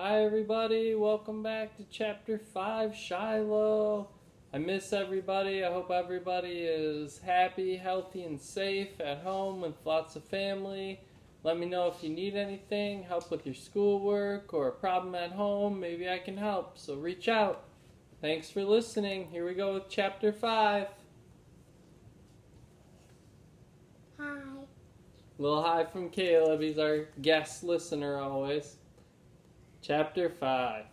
Hi everybody, welcome back to Chapter 5, Shiloh. I miss everybody. I hope everybody is happy, healthy, and safe at home with lots of family. Let me know if you need anything, help with your schoolwork, or a problem at home. Maybe I can help, so reach out. Thanks for listening. Here we go with Chapter 5. Hi. Little hi from Caleb. He's our guest listener always. Chapter 5.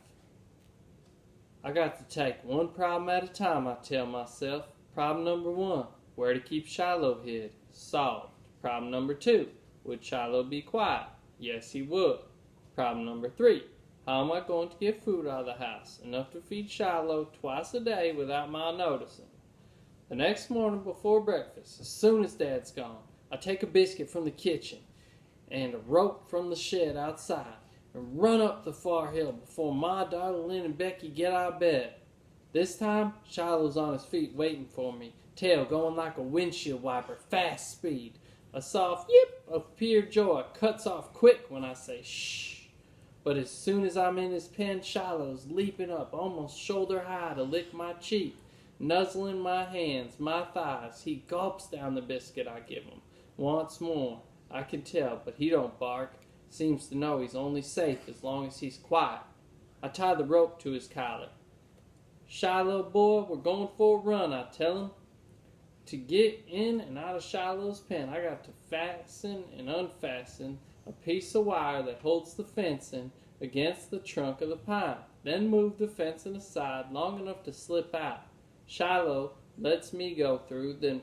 I got to take one problem at a time, I tell myself. Problem number 1, where to keep Shiloh hid. Solved. Problem number 2, would Shiloh be quiet? Yes, he would. Problem number 3, how am I going to get food out of the house? Enough to feed Shiloh twice a day without my noticing. The next morning before breakfast, as soon as Dad's gone, I take a biscuit from the kitchen and a rope from the shed outside and run up the far hill before Ma, Darlene, and Becky get out of bed. This time, Shiloh's on his feet waiting for me, tail going like a windshield wiper, fast speed. A soft yip of pure joy cuts off quick when I say shh. But as soon as I'm in his pen, Shiloh's leaping up almost shoulder high to lick my cheek, nuzzling my hands, my thighs. He gulps down the biscuit I give him. Once more, I can tell, but he don't bark. Seems to know he's only safe as long as he's quiet. I tie the rope to his collar. Shiloh boy, we're going for a run, I tell him. To get in and out of Shiloh's pen, I got to fasten and unfasten a piece of wire that holds the fencing against the trunk of the pine. Then move the fencing aside long enough to slip out. Shiloh lets me go through, then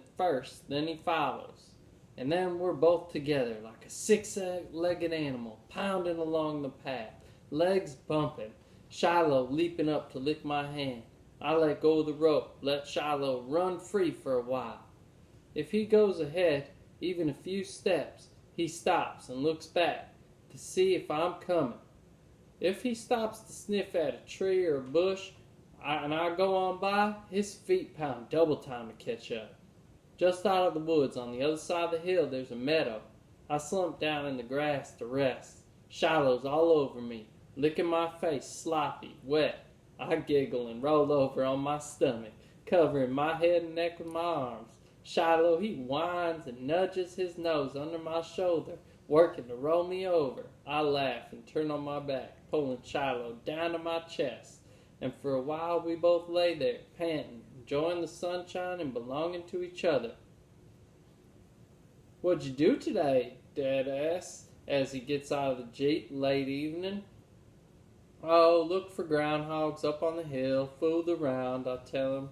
he follows. And then we're both together like a six-legged animal, pounding along the path, legs bumping, Shiloh leaping up to lick my hand. I let go of the rope, let Shiloh run free for a while. If he goes ahead, even a few steps, he stops and looks back to see if I'm coming. If he stops to sniff at a tree or a bush, and I go on by, his feet pound double time to catch up. Just out of the woods on the other side of the hill, there's a meadow. I slump down in the grass to rest. Shiloh's all over me, licking my face sloppy, wet. I giggle and roll over on my stomach, covering my head and neck with my arms. Shiloh, he whines and nudges his nose under my shoulder, working to roll me over. I laugh and turn on my back, pulling Shiloh down to my chest. And for a while we both lay there, panting, enjoying the sunshine and belonging to each other. "What'd you do today?" Dad asks as he gets out of the Jeep late evening. "Oh, look for groundhogs up on the hill, fooled around," I tell him.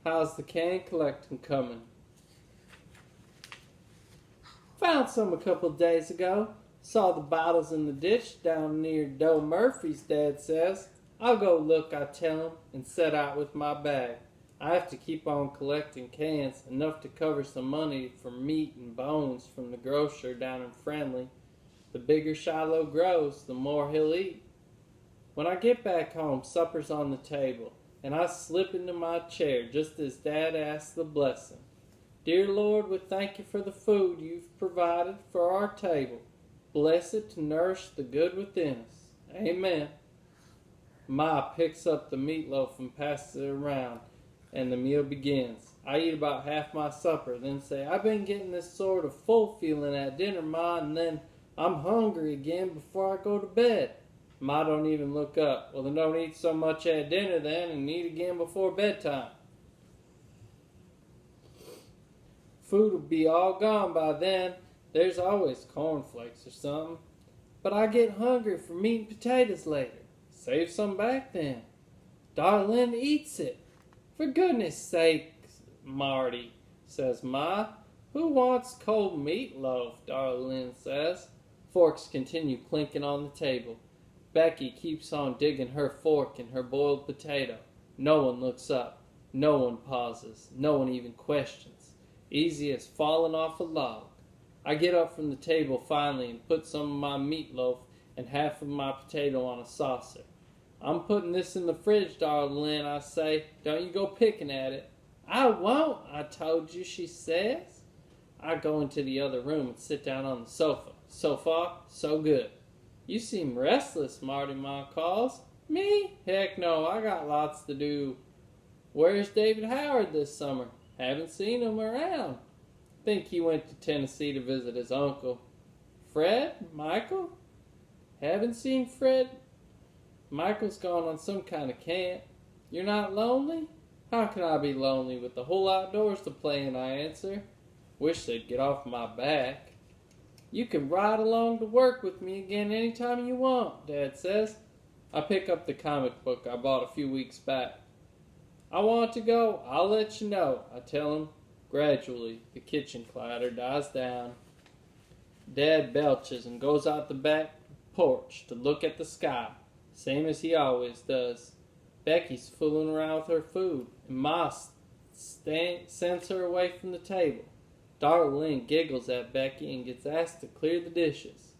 "How's the can collecting coming?" "Found some a couple days ago. Saw the bottles in the ditch down near Doe Murphy's," Dad says. "I'll go look," I tell him, and set out with my bag. I have to keep on collecting cans, enough to cover some money for meat and bones from the grocer down in Friendly. The bigger Shiloh grows, the more he'll eat. When I get back home, supper's on the table, and I slip into my chair just as Dad asks the blessing. "Dear Lord, we thank you for the food you've provided for our table. Bless it to nourish the good within us. Amen." Ma picks up the meatloaf and passes it around, and the meal begins. I eat about half my supper, then say, "I've been getting this sort of full feeling at dinner, Ma, and then I'm hungry again before I go to bed." Ma don't even look up. "Well, then don't eat so much at dinner then, and eat again before bedtime. Food will be all gone by then. There's always cornflakes or something. But I get hungry for meat and potatoes later." "Save some back then." "Darlene eats it." "For goodness sake, Marty," says Ma. "Who wants cold meatloaf?" Darlene says. Forks continue clinking on the table. Becky keeps on digging her fork in her boiled potato. No one looks up. No one pauses. No one even questions. Easy as falling off a log. I get up from the table finally and put some of my meatloaf and half of my potato on a saucer. "I'm putting this in the fridge, Darlene," I say. "Don't you go picking at it." "I won't, I told you," she says. I go into the other room and sit down on the sofa. So far, so good. You seem restless, Marty Ma calls. Me? Heck no, I got lots to do. Where's David Howard this summer? Haven't seen him around. Think he went to Tennessee to visit his uncle. Fred? Michael? Haven't seen Fred. Michael's gone on some kind of camp. You're not lonely? How can I be lonely with the whole outdoors to play in, I answer. Wish they'd get off my back. You can ride along to work with me again anytime you want, Dad says. I pick up the comic book I bought a few weeks back. I want to go, I'll let you know, I tell him. Gradually, the kitchen clatter dies down. Dad belches and goes out the back porch to look at the sky, same as he always does. Becky's fooling around with her food, and Ma sends her away from the table. Darlene giggles at Becky and gets asked to clear the dishes.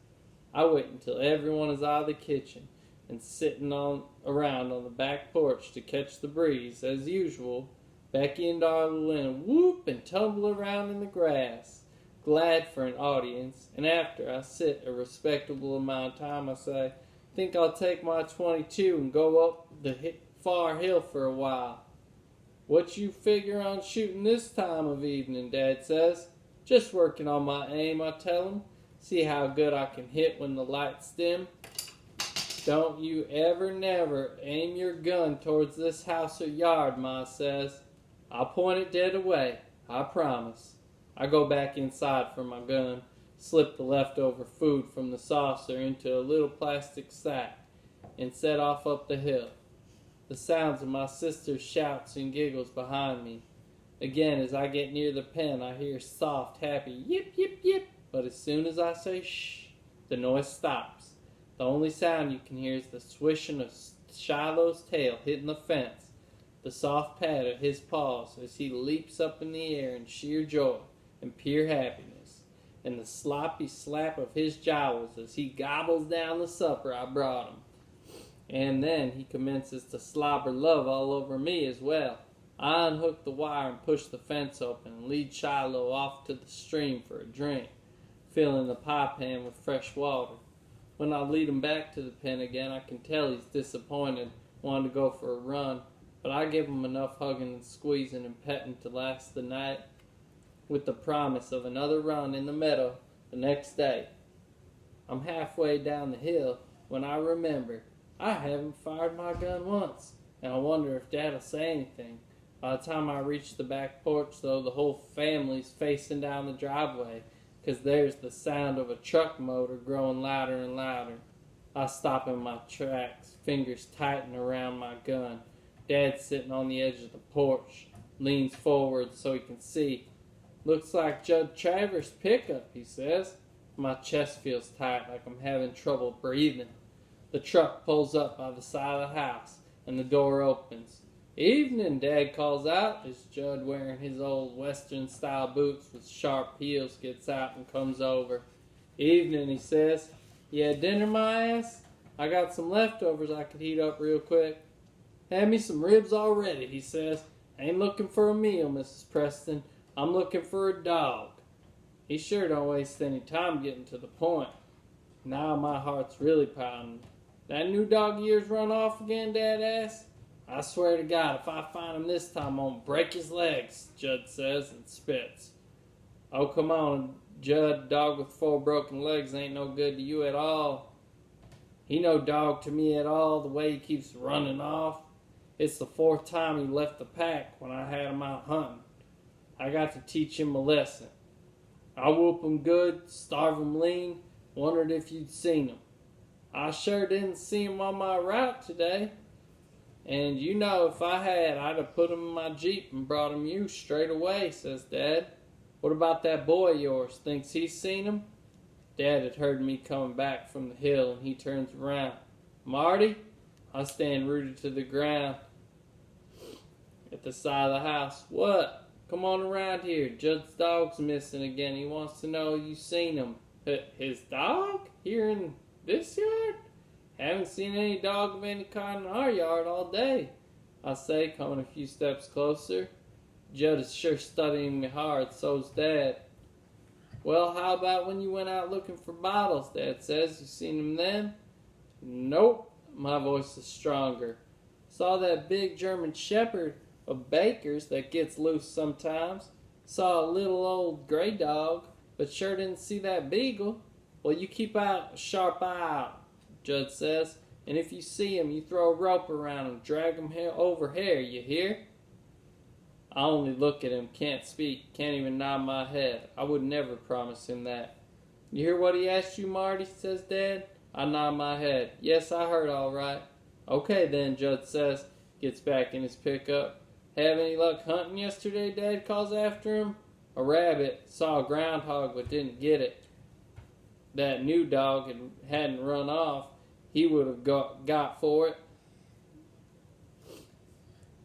I wait until everyone is out of the kitchen and sitting around on the back porch to catch the breeze. As usual, Becky and Darlene whoop and tumble around in the grass, glad for an audience, and after I sit a respectable amount of time, I say, think I'll take my .22 and go up the far hill for a while. What you figure on shooting this time of evening, Dad says. Just working on my aim, I tell him. See how good I can hit when the lights dim. Don't you ever never aim your gun towards this house or yard, Ma says. I'll point it dead away, I promise. I go back inside for my gun, slip the leftover food from the saucer into a little plastic sack, and set off up the hill. The sounds of my sister's shouts and giggles behind me. Again, as I get near the pen, I hear soft, happy yip, yip, yip. But as soon as I say shh, the noise stops. The only sound you can hear is the swishing of Shiloh's tail hitting the fence, the soft pat of his paws as he leaps up in the air in sheer joy and pure happiness, and the sloppy slap of his jowls as he gobbles down the supper I brought him. And then he commences to slobber love all over me as well. I unhook the wire and push the fence open and lead Shiloh off to the stream for a drink, filling the pie pan with fresh water. When I lead him back to the pen again, I can tell he's disappointed, wanting to go for a run, but I give him enough hugging and squeezing and petting to last the night, with the promise of another run in the meadow the next day. I'm halfway down the hill when I remember I haven't fired my gun once, and I wonder if Dad'll say anything. By the time I reach the back porch, though, the whole family's facing down the driveway, 'cause there's the sound of a truck motor growing louder and louder. I stop in my tracks, fingers tighten around my gun. Dad's sitting on the edge of the porch, leans forward so he can see. Looks like Judd Travers' pickup, he says. My chest feels tight, like I'm having trouble breathing. The truck pulls up by the side of the house, and the door opens. Evening, Dad calls out, as Judd, wearing his old Western-style boots with sharp heels, gets out and comes over. Evening, he says. You had dinner, my ass? I got some leftovers I could heat up real quick. Had me some ribs already, he says. Ain't looking for a meal, Mrs. Preston. I'm looking for a dog. He sure don't waste any time getting to the point. Now my heart's really pounding. That new dog of yours run off again, Dad asks. I swear to God, if I find him this time, I'm gonna break his legs, Judd says and spits. Oh, come on, Judd. Dog with 4 broken legs ain't no good to you at all. He no dog to me at all, the way he keeps running off. It's the 4th time he left the pack when I had him out hunting. I got to teach him a lesson. I whoop him good, starve him lean. Wondered if you'd seen him. I sure didn't see him on my route today. And you know, if I had, I'd have put him in my Jeep and brought him you straight away, says Dad. What about that boy of yours? Thinks he's seen him? Dad had heard me coming back from the hill, and he turns around. Marty? I stand rooted to the ground at the side of the house. What? Come on around here. Judd's dog's missing again. He wants to know you seen him. His dog? Here in this yard? Haven't seen any dog of any kind in our yard all day, I say, coming a few steps closer. Judd is sure studying me hard, so's Dad. Well, how about when you went out looking for bottles, Dad says. You seen them then? Nope. My voice is stronger. Saw that big German shepherd of Baker's that gets loose sometimes. Saw a little old gray dog, but sure didn't see that beagle. Well, you keep a sharp eye out, Judd says, and if you see him, you throw a rope around him, drag him over here, you hear? I only look at him, can't speak, can't even nod my head. I would never promise him that. You hear what he asked you, Marty, says Dad. I nod my head. Yes, I heard all right. Okay then, Judd says, gets back in his pickup. Have any luck hunting yesterday, Dad calls after him. A rabbit, saw a groundhog but didn't get it. That new dog hadn't run off, he would have got for it.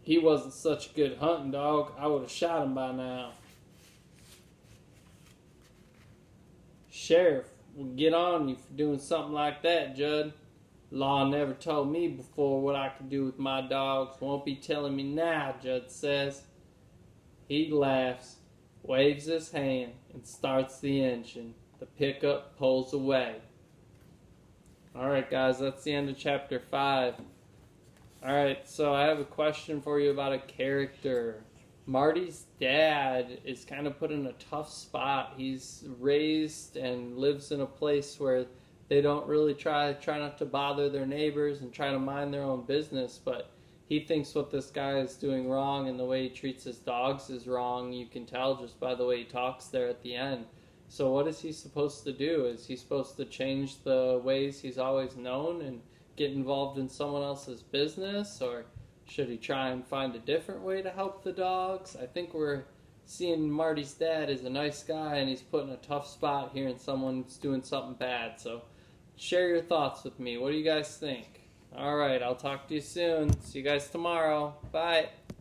He wasn't such a good hunting dog. I would have shot him by now. Sheriff will get on you for doing something like that, Judd. Law never told me before what I could do with my dogs. Won't be telling me now, Judd says. He laughs, waves his hand, and starts the engine. The pickup pulls away. Alright guys, that's the end of chapter 5. Alright, so I have a question for you about a character. Marty's dad is kind of put in a tough spot. He's raised and lives in a place where they don't really try not to bother their neighbors and try to mind their own business, but he thinks what this guy is doing wrong and the way he treats his dogs is wrong. You can tell just by the way he talks there at the end. So what is he supposed to do? Is he supposed to change the ways he's always known and get involved in someone else's business? Or should he try and find a different way to help the dogs? I think we're seeing Marty's dad is a nice guy and he's put in a tough spot here and someone's doing something bad. So share your thoughts with me. What do you guys think? Alright, I'll talk to you soon. See you guys tomorrow. Bye.